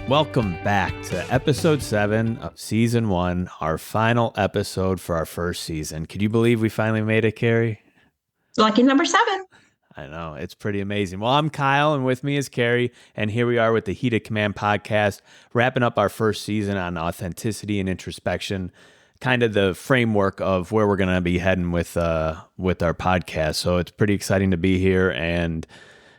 Welcome back to episode 7 of season 1, our final episode for our first season. Could you believe we finally made it, Kerry? Lucky number 7. I know, it's pretty amazing. Well, I'm Kyle, and with me is Kerry, and here we are with the Heat of Command podcast, wrapping up our first season on authenticity and introspection, kind of the framework of where we're going to be heading with our podcast. So it's pretty exciting to be here and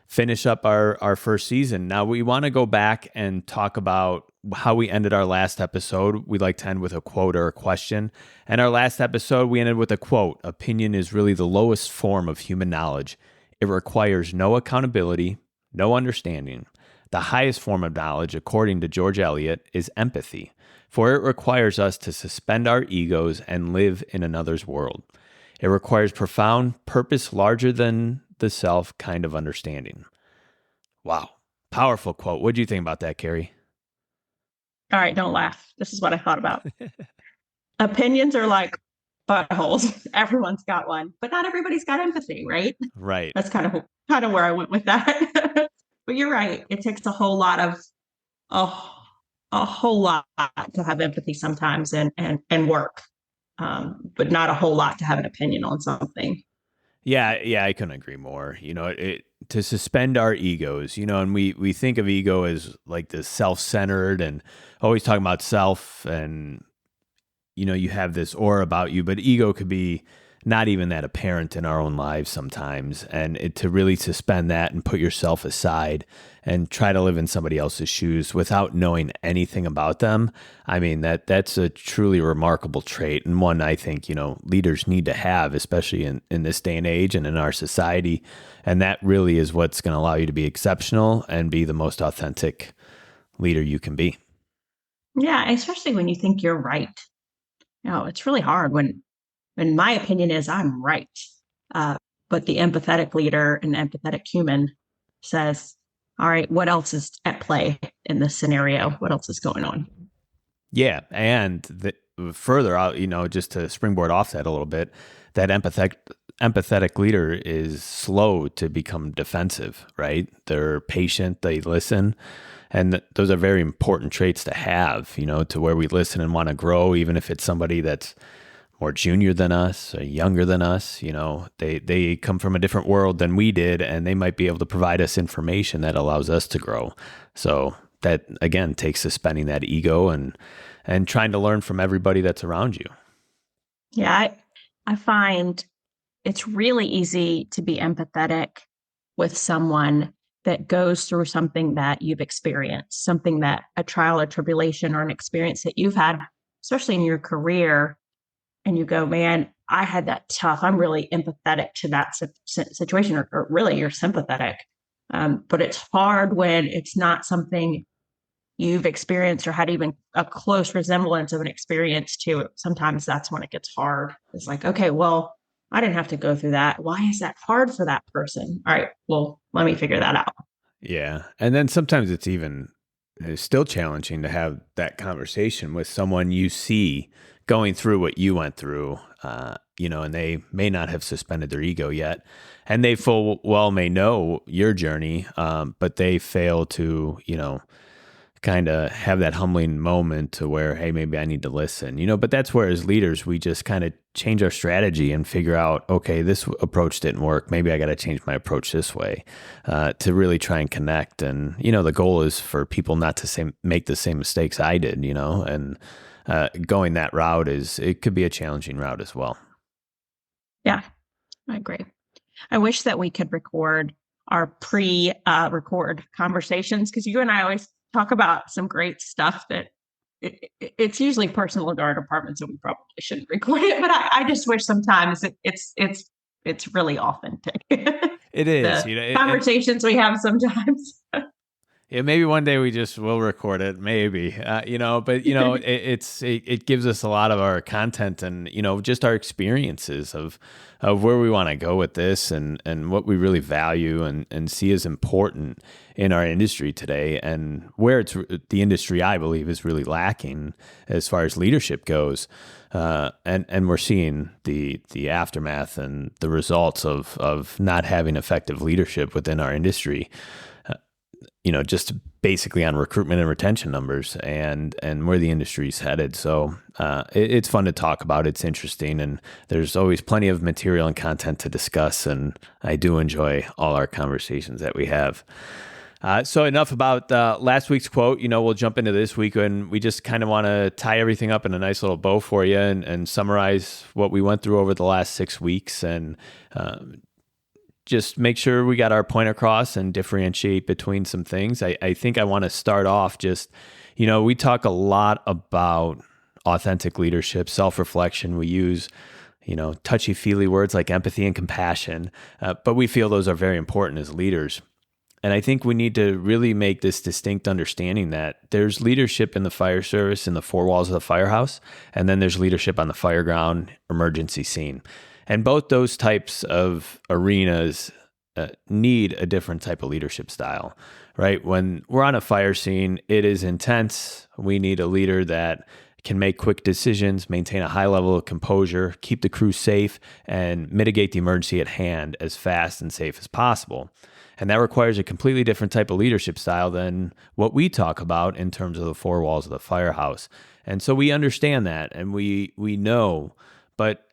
finish up our first season. Now, we want to go back and talk about how we ended our last episode. We like to end with a quote or a question. And our last episode, we ended with a quote: "Opinion is really the lowest form of human knowledge. It requires no accountability, no understanding. The highest form of knowledge, according to George Eliot, is empathy, for it requires us to suspend our egos and live in another's world. It requires profound, purpose larger than the self kind of understanding." Wow. Powerful quote. What do you think about that, Kerry? All right, don't laugh. This is what I thought about. Opinions are like buttholes. Everyone's got one, but not everybody's got empathy, right? Right. That's kind of where I went with that. But you're right. It takes a whole lot to have empathy sometimes and work, but not a whole lot to have an opinion on something. Yeah, I couldn't agree more. To suspend our egos, and we think of ego as like this self-centered and always talking about self, and you have this aura about you, but ego could be not even that apparent in our own lives sometimes. And to really suspend that and put yourself aside and try to live in somebody else's shoes without knowing anything about them. I mean, that's a truly remarkable trait, and one I think, leaders need to have, especially in this day and age and in our society. And that really is what's going to allow you to be exceptional and be the most authentic leader you can be. Yeah, especially when you think you're right. It's really hard when my opinion is I'm right. But the empathetic leader and empathetic human says, all right, what else is at play in this scenario? What else is going on? Yeah. And further out, just to springboard off that a little bit, that empathetic leader is slow to become defensive, right? They're patient, they listen. And those are very important traits to have, to where we listen and want to grow, even if it's somebody that's more junior than us or younger than us. They come from a different world than we did, and they might be able to provide us information that allows us to grow. So that, again, takes suspending that ego and trying to learn from everybody that's around you. Yeah, I find it's really easy to be empathetic with someone that goes through something that you've experienced, something that a trial or tribulation or an experience that you've had, especially in your career. And you go, man, I had that tough. I'm really empathetic to that situation, or really you're sympathetic. But it's hard when it's not something you've experienced or had even a close resemblance of an experience to. Sometimes that's when it gets hard. It's like, okay, well, I didn't have to go through that. Why is that hard for that person? All right, well, let me figure that out. Yeah. And then sometimes it's still challenging to have that conversation with someone you see going through what you went through, and they may not have suspended their ego yet, and they full well may know your journey, but they fail to, kind of have that humbling moment to where, hey, maybe I need to listen, but that's where as leaders, we just kind of change our strategy and figure out, okay, this approach didn't work. Maybe I got to change my approach this way, to really try and connect. And, the goal is for people not to make the same mistakes I did, and going that route it could be a challenging route as well. Yeah, I agree. I wish that we could record our pre-record conversations, because you and I always talk about some great stuff that it's usually personal to our department, so we probably shouldn't record it. But I just wish sometimes it's really authentic. It is. Conversations we have sometimes. Yeah, maybe one day we just will record it, maybe, but it gives us a lot of our content and, just our experiences of where we want to go with this and what we really value and see as important in our industry today, and where it's the industry, I believe, is really lacking as far as leadership goes. And we're seeing the aftermath and the results of not having effective leadership within our industry. just basically on recruitment and retention numbers and where the industry's headed. So it's fun to talk about. It's interesting, and there's always plenty of material and content to discuss. And I do enjoy all our conversations that we have. So enough about last week's quote. We'll jump into this week, and we just kind of want to tie everything up in a nice little bow for you and summarize what we went through over the last 6 weeks and just make sure we got our point across and differentiate between some things. I think I want to start off just, we talk a lot about authentic leadership, self-reflection. We use touchy-feely words like empathy and compassion, but we feel those are very important as leaders. And I think we need to really make this distinct understanding that there's leadership in the fire service in the four walls of the firehouse, and then there's leadership on the fireground emergency scene. And both those types of arenas need a different type of leadership style, right? When we're on a fire scene, it is intense. We need a leader that can make quick decisions, maintain a high level of composure, keep the crew safe, and mitigate the emergency at hand as fast and safe as possible. And that requires a completely different type of leadership style than what we talk about in terms of the four walls of the firehouse. And so we understand that, and we know, but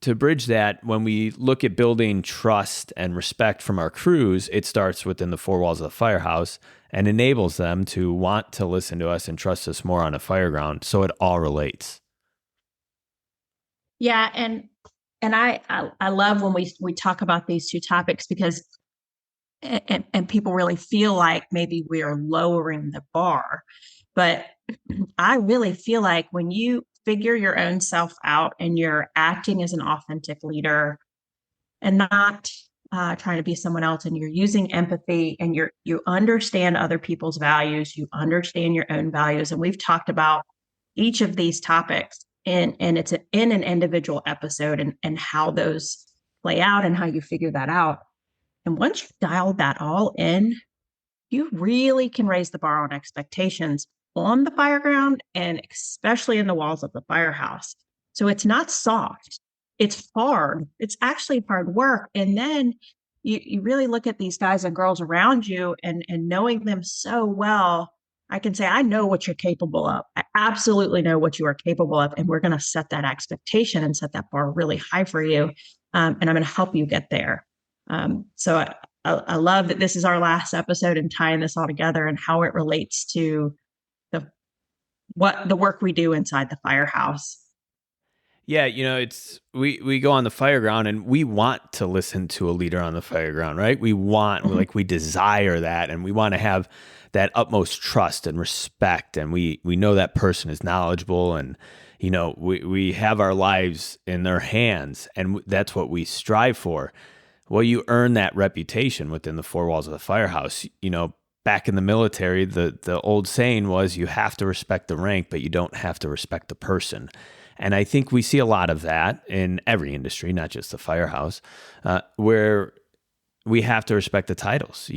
to bridge that, when we look at building trust and respect from our crews, it starts within the four walls of the firehouse and enables them to want to listen to us and trust us more on a fireground. So it all relates. Yeah, and I love when we talk about these two topics because and people really feel like maybe we are lowering the bar, but I really feel like when you figure your own self out and you're acting as an authentic leader and not trying to be someone else, and you're using empathy and you understand other people's values, you understand your own values, and we've talked about each of these topics and it's in an individual episode and how those play out and how you figure that out. And once you dial that all in, you really can raise the bar on expectations on the fireground and especially in the walls of the firehouse. So it's not soft, it's hard. It's actually hard work. And then you really look at these guys and girls around you and knowing them so well, I can say, I know what you're capable of. I absolutely know what you are capable of. And we're going to set that expectation and set that bar really high for you. And I'm going to help you get there. So I love that this is our last episode and tying this all together and how it relates to the work we do inside the firehouse. Yeah, it's we go on the fireground and we want to listen to a leader on the fireground, right? We desire that, and we want to have that utmost trust and respect, and we know that person is knowledgeable, and we have our lives in their hands, and that's what we strive for. Well, you earn that reputation within the four walls of the firehouse. Back in the military, the old saying was, you have to respect the rank, but you don't have to respect the person. And I think we see a lot of that in every industry, not just the firehouse, where we have to respect the titles,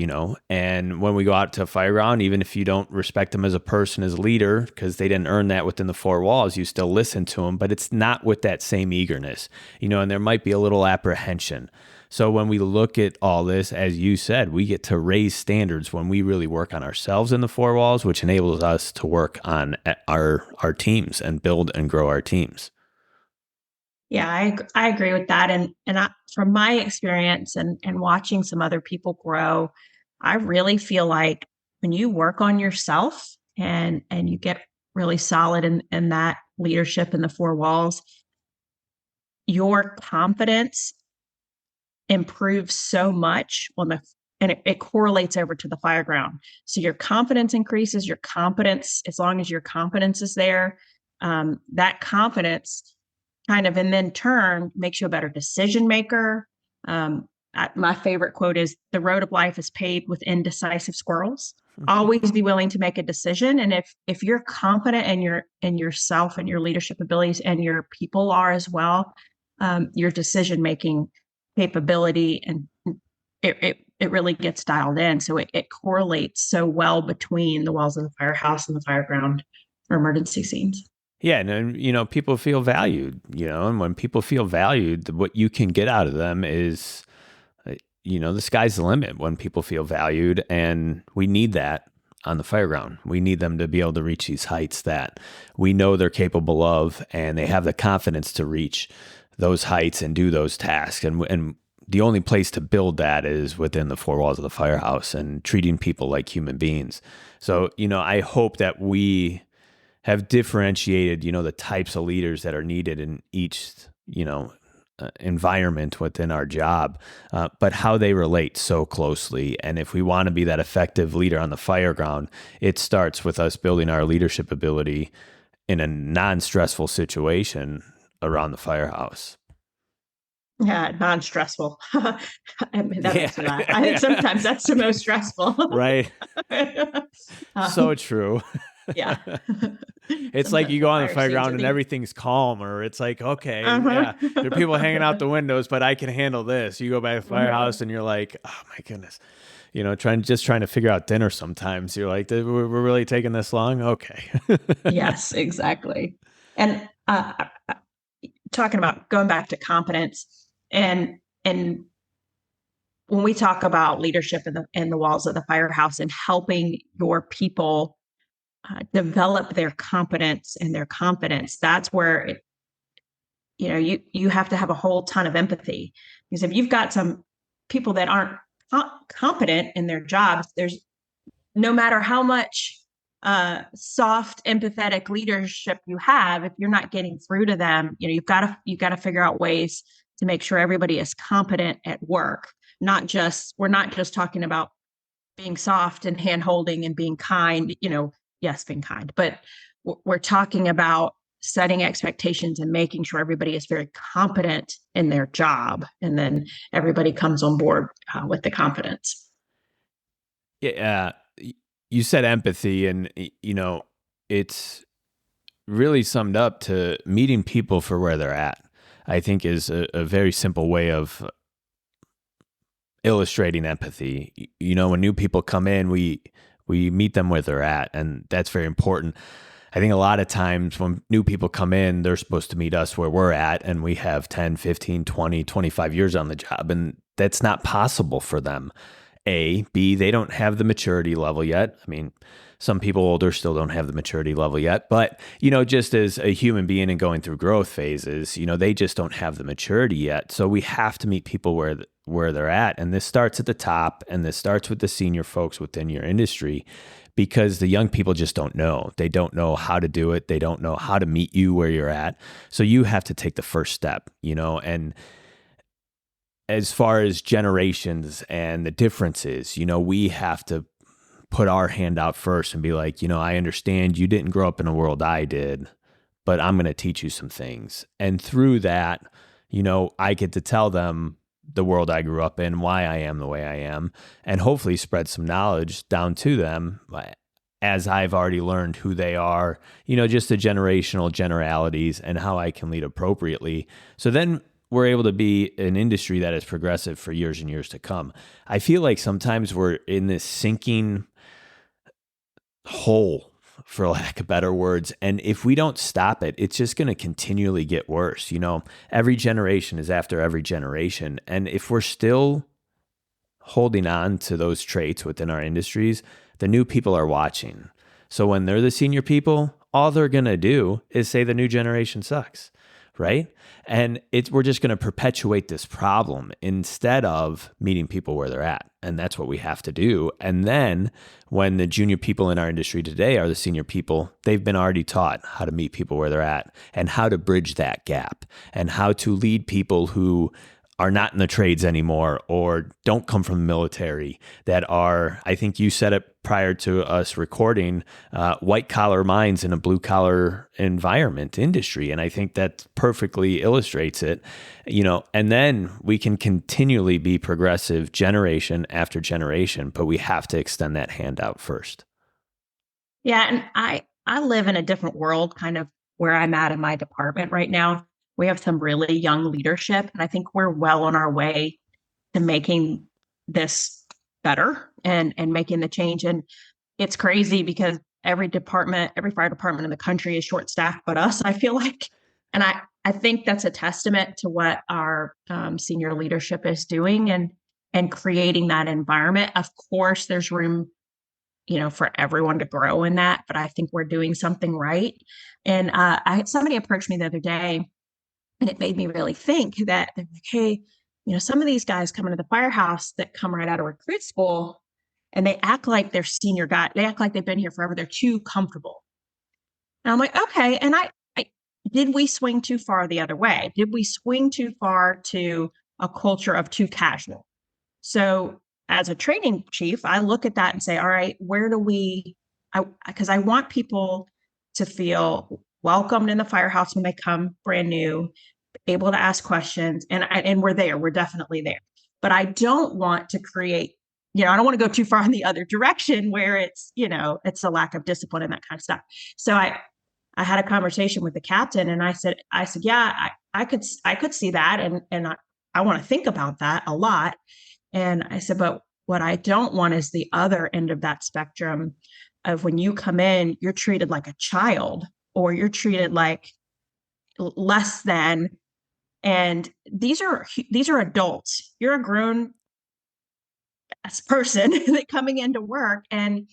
and when we go out to a fireground, even if you don't respect them as a person, as a leader, because they didn't earn that within the four walls, you still listen to them, but it's not with that same eagerness, and there might be a little apprehension. So when we look at all this, as you said, we get to raise standards when we really work on ourselves in the four walls, which enables us to work on our teams and build and grow our teams. Yeah, I agree with that. And from my experience and watching some other people grow, I really feel like when you work on yourself and you get really solid in that leadership in the four walls, your confidence improves so much and it correlates over to the fireground. So your confidence increases, your competence, as long as your competence is there, that confidence kind of, and then turn makes you a better decision maker. My favorite quote is, the road of life is paved with indecisive squirrels. Always be willing to make a decision. And if you're confident in yourself and your leadership abilities, and your people are as well, your decision making capability and it really gets dialed in. So it correlates so well between the walls of the firehouse and the fireground for emergency scenes. Yeah, and people feel valued, and when people feel valued, what you can get out of them is the sky's the limit when people feel valued, and we need that on the fireground. We need them to be able to reach these heights that we know they're capable of, and they have the confidence to reach those heights and do those tasks. And the only place to build that is within the four walls of the firehouse and treating people like human beings. So, I hope that we have differentiated, the types of leaders that are needed in each, environment within our job, but how they relate so closely. And if we want to be that effective leader on the fireground, it starts with us building our leadership ability in a non-stressful situation around the firehouse. Yeah, non-stressful. I mean, that makes me laugh. I think Yeah. sometimes that's the most stressful. Right. So true. Yeah. It's like Sometimes you the go on the fire scenes fireground are and the everything's calmer. It's like, okay, uh-huh. yeah, there are people hanging out the windows, but I can handle this. You go by the firehouse and you're like, oh my goodness, trying to figure out dinner. Sometimes you're like, we're really taking this long. Okay. Yes, exactly. And talking about going back to competence, and when we talk about leadership in the walls of the firehouse and helping your people develop their competence and their confidence, that's where you have to have a whole ton of empathy, because if you've got some people that aren't competent in their jobs, there's no matter how much soft empathetic leadership you have, if you're not getting through to them, you've got to figure out ways to make sure everybody is competent at work. We're not just talking about being soft and hand holding and being kind, yes, being kind, but we're talking about setting expectations and making sure everybody is very competent in their job. And then everybody comes on board with the confidence. Yeah. You said empathy, and, it's really summed up to meeting people for where they're at, I think is a very simple way of illustrating empathy. When new people come in, we meet them where they're at, and that's very important. I think a lot of times when new people come in, they're supposed to meet us where we're at, and we have 10, 15, 20, 25 years on the job, and that's not possible for them. B, they don't have the maturity level yet. I mean, some people older still don't have the maturity level yet, but, just as a human being and going through growth phases, they just don't have the maturity yet. So we have to meet people where they're at. And this starts at the top, and this starts with the senior folks within your industry, because the young people just don't know. They don't know how to do it. They don't know how to meet you where you're at. So you have to take the first step, and as far as generations and the differences, we have to put our hand out first and be like, I understand you didn't grow up in the world I did, but I'm going to teach you some things. And through that, I get to tell them the world I grew up in, why I am the way I am, and hopefully spread some knowledge down to them as I've already learned who they are, just the generational generalities and how I can lead appropriately. So then we're able to be an industry that is progressive for years and years to come. I feel like sometimes we're in this sinking hole, for lack of better words. And if we don't stop it, it's just going to continually get worse. Every generation is after every generation. And if we're still holding on to those traits within our industries, the new people are watching. So when they're the senior people, all they're going to do is say the new generation sucks. Right? And we're just going to perpetuate this problem instead of meeting people where they're at. And that's what we have to do. And then when the junior people in our industry today are the senior people, they've been already taught how to meet people where they're at and how to bridge that gap and how to lead people who are not in the trades anymore or don't come from the military, that are, I think you said it prior to us recording, white collar minds in a blue collar environment industry. And I think that perfectly illustrates it, and then we can continually be progressive generation after generation, but we have to extend that hand out first. Yeah. And I live in a different world, kind of where I'm at in my department right now. We have some really young leadership, and I think we're well on our way to making this better and making the change. And it's crazy because every fire department in the country is short staffed but us, I feel like. And I think that's a testament to what our senior leadership is doing. And and creating that environment. Of course, there's room, for everyone to grow in that, but I think we're doing something right. And I had somebody approached me the other day, and it made me really think that they're like, hey, some of these guys come into the firehouse that come right out of recruit school, and they act like they're senior guys. They act like they've been here forever. They're too comfortable. And I'm like, okay. And I did we swing too far the other way? Did we swing too far to a culture of too casual? So as a training chief, I look at that and say, all right, where do we, because I want people to feel welcomed in the firehouse when they come brand new, able to ask questions. And we're there, we're definitely there. But I don't want to create, I don't want to go too far in the other direction where it's a lack of discipline and that kind of stuff. So I had a conversation with the captain, and I said, yeah, I could see that. And I want to think about that a lot. And I said, but what I don't want is the other end of that spectrum of when you come in, you're treated like a child, or you're treated like less than. And these are adults. You're a grown person that coming into work, and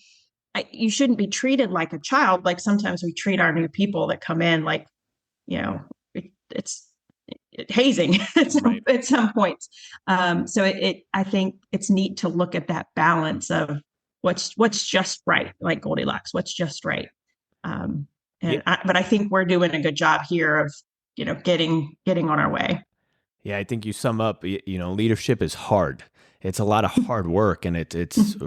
you shouldn't be treated like a child. Like sometimes we treat our new people that come in like, it's hazing Right. at some points. So I think it's neat to look at that balance of what's just right, like Goldilocks, what's just right. Yeah. But I think we're doing a good job here of, getting on our way. Yeah, I think you sum up, leadership is hard. It's a lot of hard work, and it's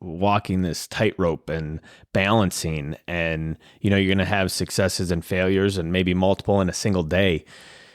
walking this tightrope and balancing, and you're going to have successes and failures, and maybe multiple in a single day,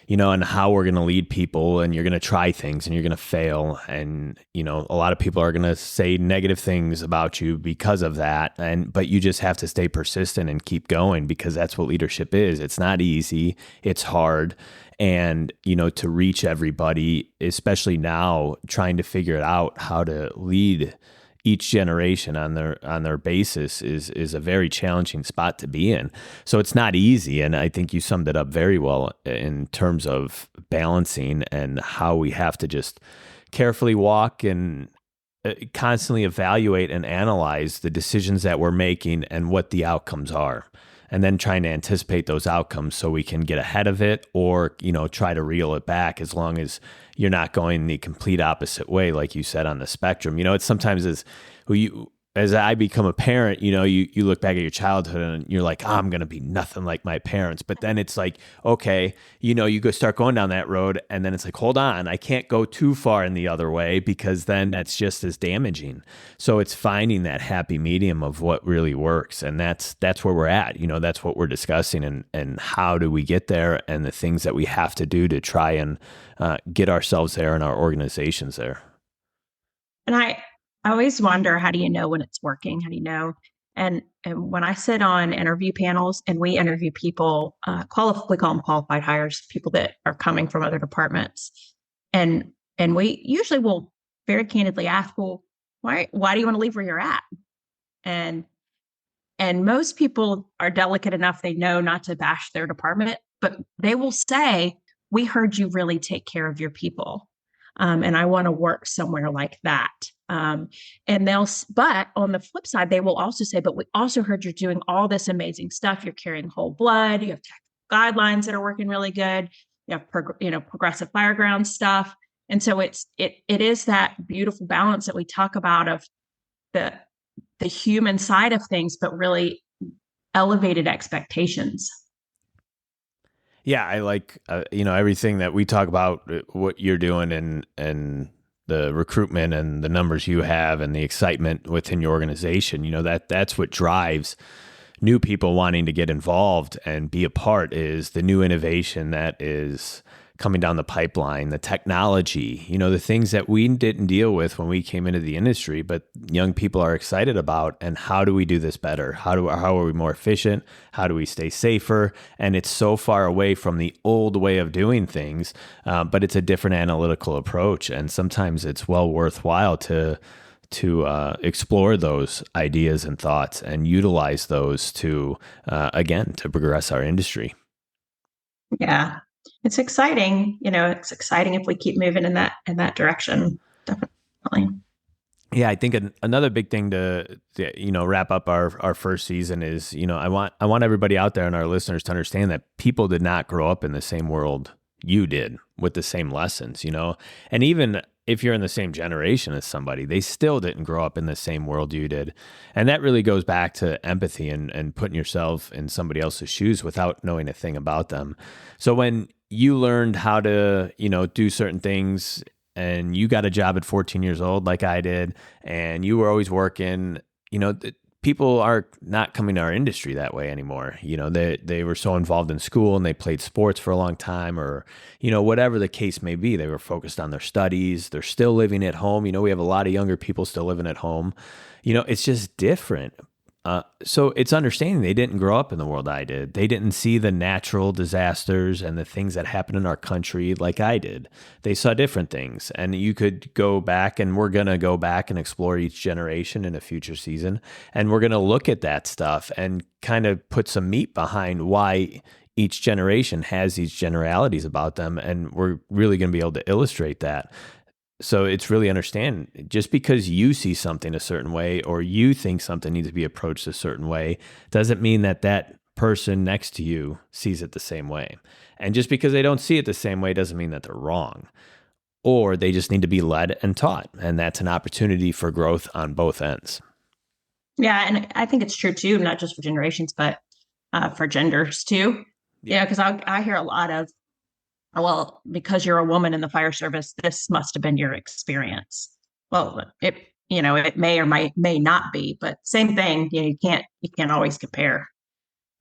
and how we're going to lead people, and you're going to try things and you're going to fail. And, a lot of people are going to say negative things about you because of that. But you just have to stay persistent and keep going, because that's what leadership is. It's not easy. It's hard. And, to reach everybody, especially now, trying to figure out how to lead each generation on their basis is a very challenging spot to be in. So it's not easy. And I think you summed it up very well in terms of balancing and how we have to just carefully walk and constantly evaluate and analyze the decisions that we're making and what the outcomes are. And then trying to anticipate those outcomes so we can get ahead of it, or, try to reel it back, as long as you're not going the complete opposite way, like you said, on the spectrum. It's sometimes as I become a parent, you look back at your childhood and you're like, oh, I'm going to be nothing like my parents. But then it's like, okay, you go start going down that road, and then it's like, hold on, I can't go too far in the other way, because then that's just as damaging. So it's finding that happy medium of what really works. And that's where we're at. That's what we're discussing, and how do we get there, and the things that we have to do to try and get ourselves there and our organizations there. And I always wonder, how do you know when it's working? How do you know? And when I sit on interview panels and we interview people, we call them qualified hires, people that are coming from other departments, and we usually will very candidly ask, well, why do you want to leave where you're at? And most people are delicate enough, they know not to bash their department, but they will say, we heard you really take care of your people. And I want to work somewhere like that. But on the flip side, they will also say, but we also heard you're doing all this amazing stuff. You're carrying whole blood. You have guidelines that are working really good. You have, progressive fireground stuff. And so it is that beautiful balance that we talk about of the human side of things, but really elevated expectations. Yeah, I like everything that we talk about, what you're doing, and the recruitment and the numbers you have and the excitement within your organization. That's what drives new people wanting to get involved and be a part, is the new innovation that is coming down the pipeline, the technology, the things that we didn't deal with when we came into the industry, but young people are excited about. And how do we do this better? How are we more efficient? How do we stay safer? And it's so far away from the old way of doing things, but it's a different analytical approach. And sometimes it's well worthwhile to explore those ideas and thoughts and utilize those to progress our industry. Yeah. It's exciting. It's exciting if we keep moving in that direction. Definitely. definitely. Yeah, I think another big thing to wrap up our first season is, I want everybody out there and our listeners to understand that people did not grow up in the same world you did with the same lessons, and even if you're in the same generation as somebody, they still didn't grow up in the same world you did. And that really goes back to empathy and putting yourself in somebody else's shoes without knowing a thing about them. So when you learned how to, do certain things and you got a job at 14 years old, like I did, and you were always working, people are not coming to our industry that way anymore. They were so involved in school and they played sports for a long time, or, whatever the case may be, they were focused on their studies. They're still living at home. We have a lot of younger people still living at home. It's just different. So it's understanding they didn't grow up in the world I did. They didn't see the natural disasters and the things that happen in our country like I did. They saw different things. And you could go back, and we're going to go back and explore each generation in a future season. And we're going to look at that stuff and kind of put some meat behind why each generation has these generalities about them. And we're really going to be able to illustrate that. So it's really understand, just because you see something a certain way or you think something needs to be approached a certain way doesn't mean that that person next to you sees it the same way. And just because they don't see it the same way doesn't mean that they're wrong, or they just need to be led and taught. And that's an opportunity for growth on both ends. Yeah. And I think it's true too, not just for generations, but for genders too. Yeah. Because I hear a lot of, well, because you're a woman in the fire service, this must have been your experience. Well, it may or may not be, but same thing. You can't always compare.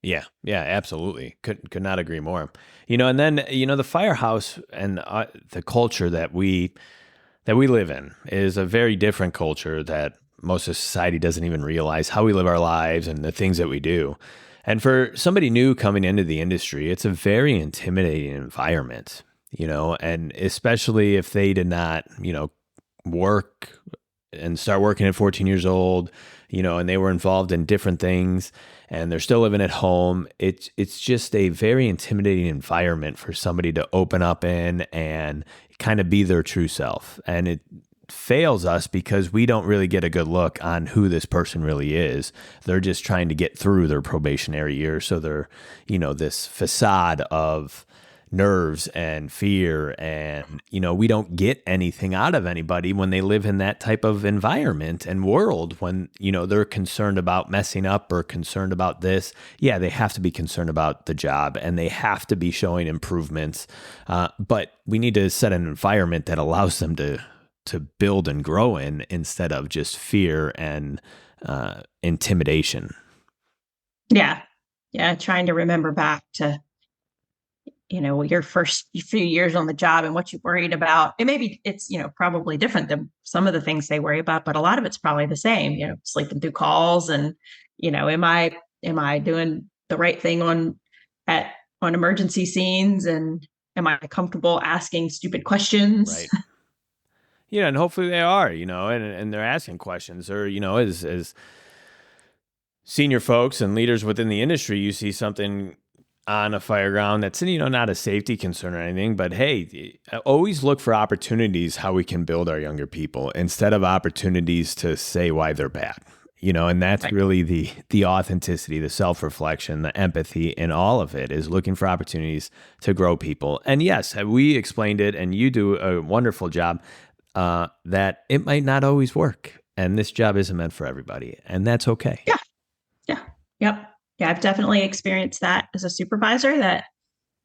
Yeah, absolutely. Could not agree more. And then the firehouse and the culture that we live in is a very different culture that most of society doesn't even realize how we live our lives and the things that we do. And for somebody new coming into the industry, it's a very intimidating environment, and especially if they did not, work and start working at 14 years old, and they were involved in different things and they're still living at home. It's just a very intimidating environment for somebody to open up in and kind of be their true self. And it fails us because we don't really get a good look on who this person really is. They're just trying to get through their probationary year. So they're, this facade of nerves and fear. And, we don't get anything out of anybody when they live in that type of environment and world when, they're concerned about messing up or concerned about this. Yeah, they have to be concerned about the job and they have to be showing improvements. But we need to set an environment that allows them to build and grow in instead of just fear and intimidation. Yeah. Yeah. Trying to remember back to, your first few years on the job and what you worried about. And maybe it's, probably different than some of the things they worry about, but a lot of it's probably the same, sleeping through calls and, am I doing the right thing on emergency scenes, and am I comfortable asking stupid questions? Right. Yeah, and hopefully they are, and they're asking questions, or, as senior folks and leaders within the industry, you see something on a fireground that's, not a safety concern or anything, but hey, always look for opportunities how we can build our younger people instead of opportunities to say why they're bad, and that's right. Really the authenticity, the self-reflection, the empathy, and all of it is looking for opportunities to grow people. And yes, we explained it, and you do a wonderful job. That it might not always work, and this job isn't meant for everybody, and that's okay. Yeah. Yep. Yeah. I've definitely experienced that as a supervisor, that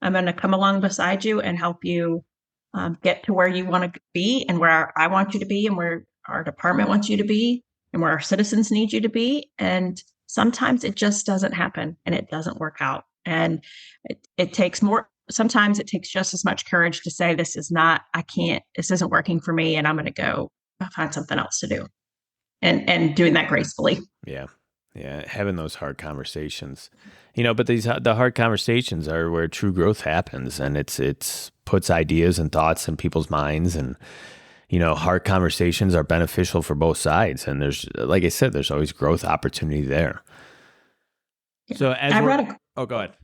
I'm going to come along beside you and help you get to where you want to be and where I want you to be and where our department wants you to be and where our citizens need you to be. And sometimes it just doesn't happen and it doesn't work out. And it takes more. Sometimes it takes just as much courage to say, this isn't working for me, and I'm going to go find something else to do, and doing that gracefully. Yeah. Having those hard conversations, but the hard conversations are where true growth happens, and it's puts ideas and thoughts in people's minds, and, hard conversations are beneficial for both sides. And there's, like I said, there's always growth opportunity there. Yeah. So go ahead.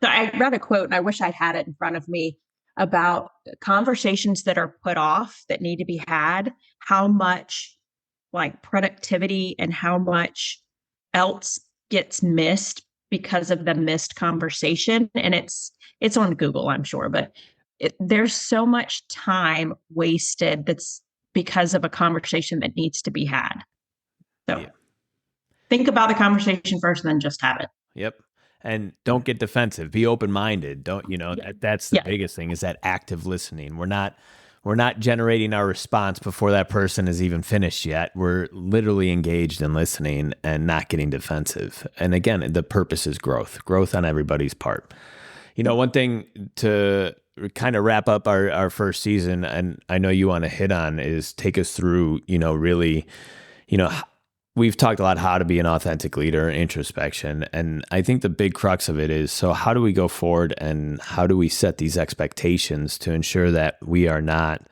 So I read a quote, and I wish I'd had it in front of me. about conversations that are put off that need to be had, how much like productivity and how much else gets missed because of the missed conversation. And it's on Google, I'm sure, but there's so much time wasted that's because of a conversation that needs to be had. So Yeah. think about the conversation first and then just have it. Yep. And don't get defensive. Be open-minded. Don't, that's the Yeah. biggest thing is that active listening. We're not generating our response before that person is even finished yet. We're literally engaged in listening and not getting defensive. And again, the purpose is growth on everybody's part. One thing to kind of wrap up our first season, and I know you want to hit on, is take us through, really, we've talked a lot how to be an authentic leader, introspection. And I think the big crux of it is, so how do we go forward and how do we set these expectations to ensure that we are not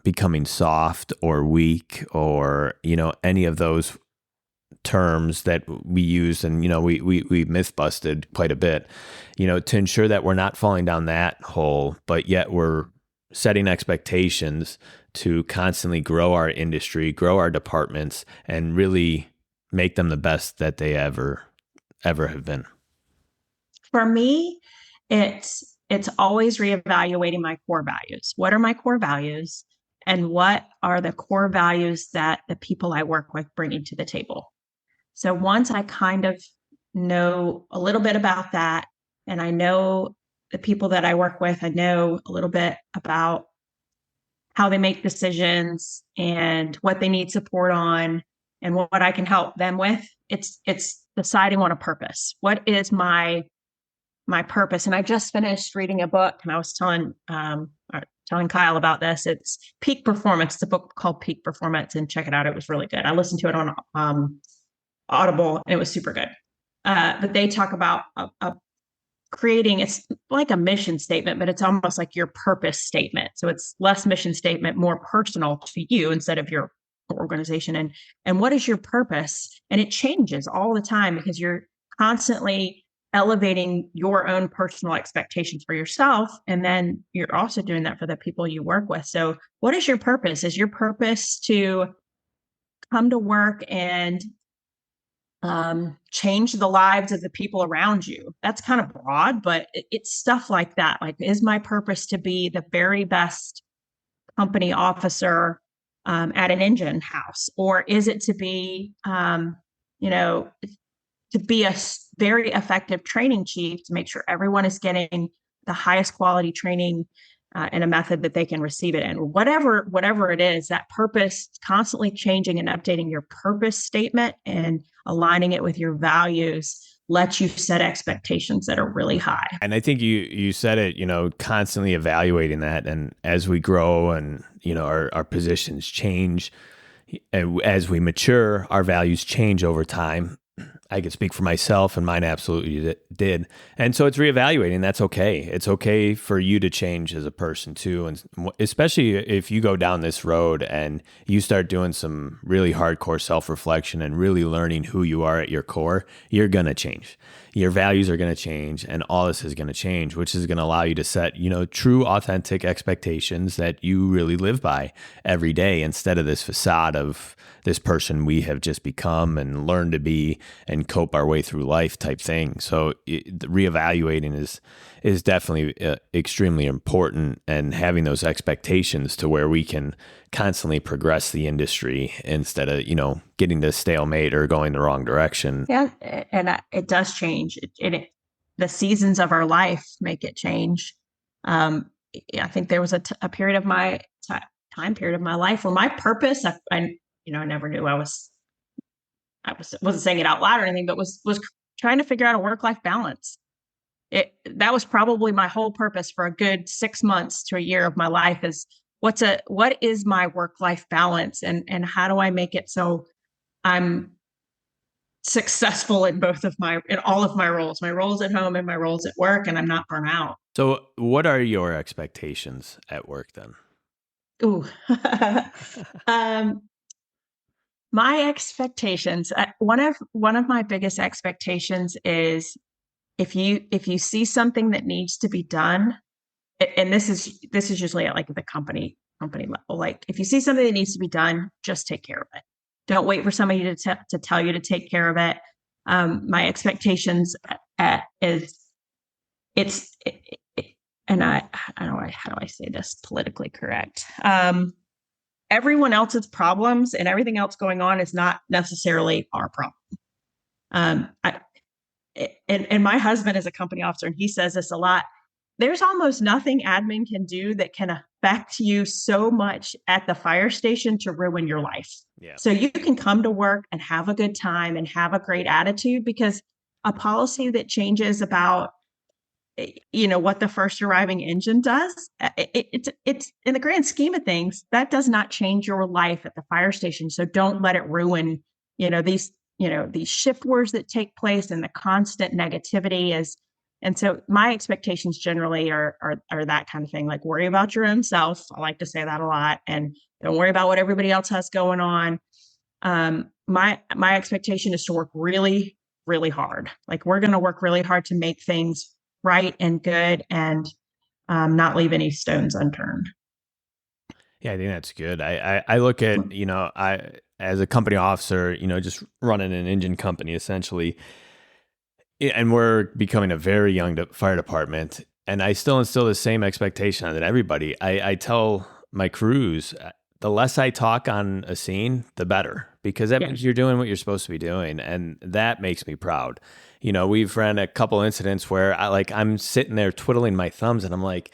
becoming soft or weak or, any of those terms that we use and, we myth busted quite a bit, to ensure that we're not falling down that hole, but yet we're setting expectations to constantly grow our industry, grow our departments, and really make them the best that they ever have been. For me, it's always reevaluating my core values. What are my core values? And what are the core values that the people I work with bringing to the table? So once I kind of know a little bit about that, and I know the people that I work with, I know a little bit about how they make decisions and what they need support on and what I can help them with. It's deciding on a purpose. What is my purpose? And I just finished reading a book, and I was telling Kyle about this. It's Peak Performance. It's a book called Peak Performance, and check it out. It was really good. I listened to it on Audible, and it was super good. But they talk about creating, it's like a mission statement, but it's almost like your purpose statement. So it's less mission statement, more personal to you instead of your organization. And what is your purpose? And it changes all the time because you're constantly elevating your own personal expectations for yourself. And then you're also doing that for the people you work with. So what is your purpose? Is your purpose to come to work and change the lives of the people around you? That's kind of broad, but it's stuff like that. Like, is my purpose to be the very best company officer at an engine house? Or is it to be, to be a very effective training chief to make sure everyone is getting the highest quality training in a method that they can receive it in? Whatever it is, that purpose, constantly changing and updating your purpose statement and aligning it with your values lets you set expectations that are really high. And I think you said it, constantly evaluating that. And as we grow and, our positions change, as we mature, our values change over time. I can speak for myself, and mine absolutely did. And so it's reevaluating. That's okay. It's okay for you to change as a person too. And especially if you go down this road and you start doing some really hardcore self-reflection and really learning who you are at your core, you're going to change. Your values are going to change, and all this is going to change, which is going to allow you to set, true, authentic expectations that you really live by every day instead of this facade of this person we have just become and learned to be and cope our way through life type thing. So reevaluating is definitely extremely important, and having those expectations to where we can constantly progress the industry instead of, getting to stalemate or going the wrong direction. Yeah. And it does change. The seasons of our life make it change. I think there was a period of my time period of my life where my purpose, I never knew I wasn't saying it out loud or anything, but was trying to figure out a work-life balance. That was probably my whole purpose for a good 6 months to a year of my life is what is my work-life balance, and how do I make it so I'm successful in all of my roles at home and my roles at work, and I'm not burnt out. So what are your expectations at work then? Ooh. My expectations, one of my biggest expectations is if you see something that needs to be done, and this is usually at like the company level. Like if you see something that needs to be done, just take care of it. Don't wait for somebody to tell you to take care of it. My expectations is it's and I don't know how do I say this politically correct. Everyone else's problems and everything else going on is not necessarily our problem. I, and my husband is a company officer, and he says this a lot. There's almost nothing admin can do that can affect you so much at the fire station to ruin your life. Yeah. So you can come to work and have a good time and have a great attitude, because a policy that changes about what the first arriving engine does, it's in the grand scheme of things, that does not change your life at the fire station. So don't let it ruin these shift wars that take place and the constant negativity is. And so my expectations generally are that kind of thing. Like, worry about your own self. I like to say that a lot, and don't worry about what everybody else has going on. My expectation is to work really, really hard. Like, we're going to work really hard to make things right and good, and not leave any stones unturned. Yeah, I think that's good. I look at, I as a company officer, just running an engine company essentially, and we're becoming a very young fire department, and I still instill the same expectation on everybody. I tell my crews, the less I talk on a scene, the better, because that means you're doing what you're supposed to be doing, and that makes me proud. We've ran a couple incidents where I'm sitting there twiddling my thumbs, and I'm like,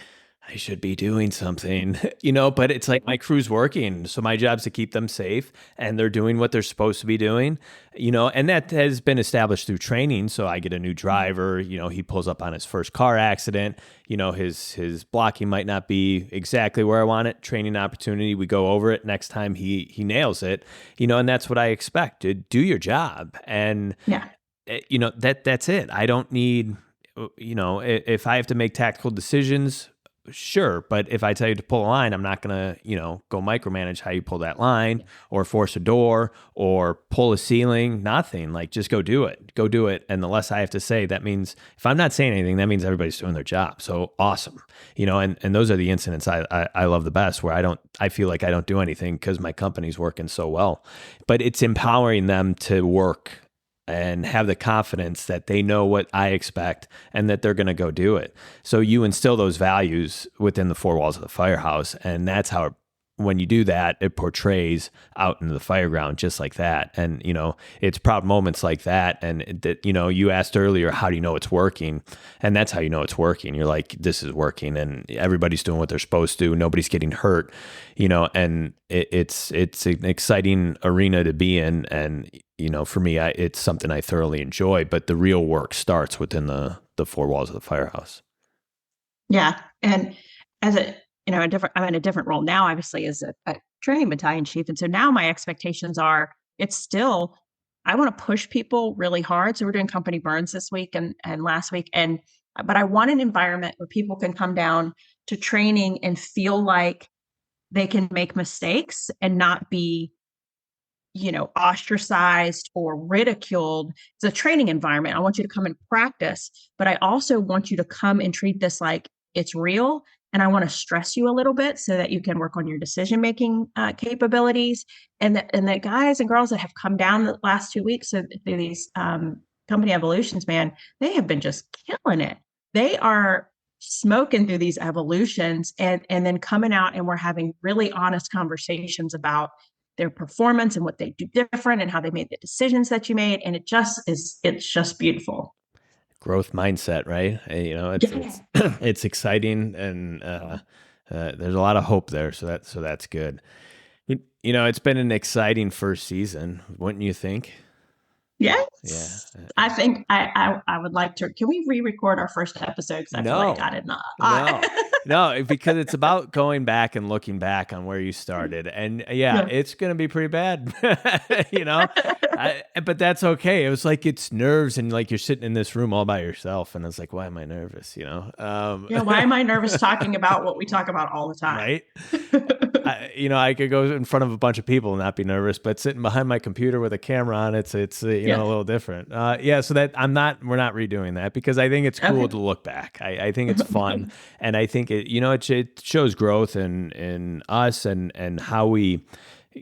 I should be doing something, but it's like my crew's working. So my job's to keep them safe, and they're doing what they're supposed to be doing, and that has been established through training. So I get a new driver, he pulls up on his first car accident, his blocking might not be exactly where I want it. Training opportunity. We go over it. Next time he nails it, and that's what I expect. To do your job. And, that's it. I don't need, if I have to make tactical decisions, sure. But if I tell you to pull a line, I'm not going to, go micromanage how you pull that line or force a door or pull a ceiling, nothing. Like, just go do it. Go do it. And the less I have to say, that means if I'm not saying anything, that means everybody's doing their job. So awesome. And those are the incidents I love the best, where I feel like I don't do anything because my company's working so well. But it's empowering them to work and have the confidence that they know what I expect and that they're going to go do it. So you instill those values within the four walls of the firehouse. And that's how, when you do that, it portrays out into the fireground just like that. And, it's proud moments like that. And that, you asked earlier, how do you know it's working? And that's how you know it's working. You're like, this is working, and everybody's doing what they're supposed to. Nobody's getting hurt, and it's an exciting arena to be in. And, for me, it's something I thoroughly enjoy, but the real work starts within the four walls of the firehouse. Yeah. And as I'm in a different role now, obviously, as a training battalion chief. And so now my expectations are, I want to push people really hard. So we're doing company burns this week and last week. But I want an environment where people can come down to training and feel like they can make mistakes and not be, ostracized or ridiculed. It's a training environment. I want you to come and practice, but I also want you to come and treat this like it's real. And I want to stress you a little bit so that you can work on your decision-making capabilities. And the guys and girls that have come down the last 2 weeks through these company evolutions, man, they have been just killing it. They are smoking through these evolutions and then coming out, and we're having really honest conversations about their performance and what they do different and how they made the decisions that you made. And it's just beautiful. Growth mindset, right? It's exciting, and there's a lot of hope there. So that's good. It's been an exciting first season, wouldn't you think? Yes. Yeah. I think I would like to. Can we re-record our first episode? Because I feel like I did not. No, because it's about going back and looking back on where you started. And it's going to be pretty bad, but that's okay. It was like, it's nerves, and like you're sitting in this room all by yourself. And it's like, why am I nervous? Why am I nervous talking about what we talk about all the time? Right. I could go in front of a bunch of people and not be nervous, but sitting behind my computer with a camera on, it's a little different. So that we're not redoing that because I think it's cool to look back. I think it's fun, and I think it shows growth in us and how we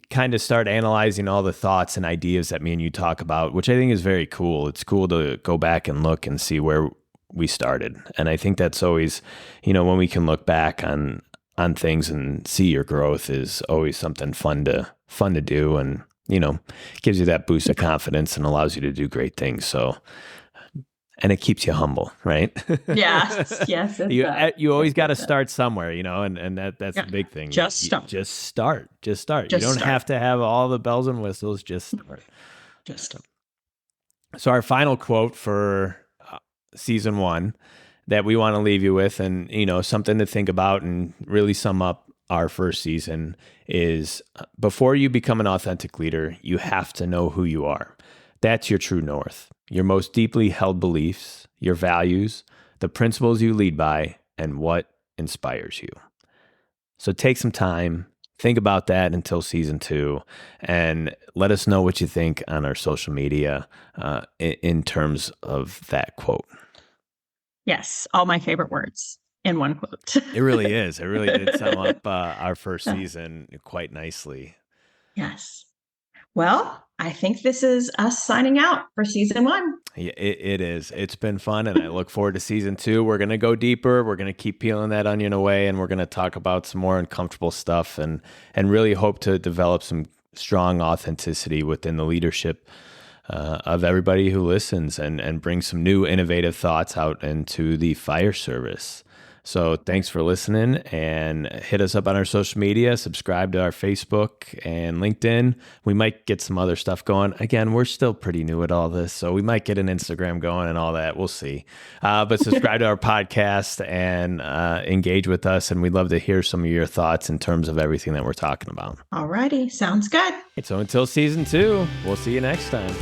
kind of start analyzing all the thoughts and ideas that me and you talk about, which I think is very cool. It's cool to go back and look and see where we started. And I think that's always, when we can look back on things and see your growth is always something fun to do. And, gives you that boost of confidence and allows you to do great things. So, and it keeps you humble, right? Yes. You always got to start somewhere, and that's the big thing. Just start. Just start. You don't have to have all the bells and whistles. Just start. So our final quote for season 1 that we want to leave you with, and something to think about and really sum up our first season is: before you become an authentic leader, you have to know who you are. That's your true north, your most deeply held beliefs, your values, the principles you lead by, and what inspires you. So take some time, think about that until season 2, and let us know what you think on our social media in terms of that quote. Yes, all my favorite words in one quote. It really is. It really did sum up our first season quite nicely. Yes. Well, I think this is us signing out for season 1. Yeah, it is. It's been fun, and I look forward to season 2. We're going to go deeper. We're going to keep peeling that onion away, and we're going to talk about some more uncomfortable stuff and really hope to develop some strong authenticity within the leadership of everybody who listens and bring some new innovative thoughts out into the fire service. So thanks for listening, and hit us up on our social media, subscribe to our Facebook and LinkedIn. We might get some other stuff going. Again, we're still pretty new at all this, so we might get an Instagram going and all that. We'll see. But subscribe to our podcast and engage with us, and we'd love to hear some of your thoughts in terms of everything that we're talking about. All righty. Sounds good. So until season 2, we'll see you next time.